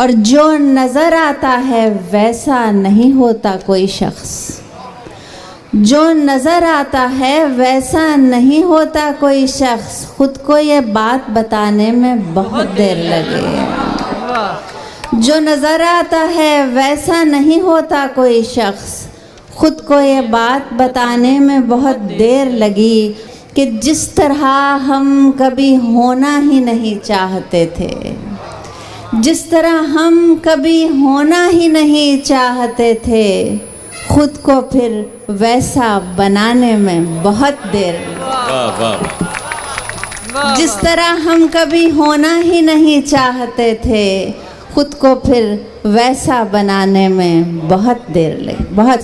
और जो नज़र आता है वैसा नहीं होता कोई शख्स, जो नज़र आता है वैसा नहीं होता कोई शख्स। खुद को ये बात बताने में बहुत देर लगे। जो नज़र आता है वैसा नहीं होता कोई शख्स, खुद को ये बात बताने में बहुत देर लगी कि जिस तरह हम कभी होना ही नहीं चाहते थे, जिस तरह हम कभी होना ही नहीं चाहते थे, खुद को फिर वैसा बनाने में बहुत देर लगी। जिस तरह हम कभी होना ही नहीं चाहते थे, खुद को फिर वैसा बनाने में बहुत देर लगी। बहुत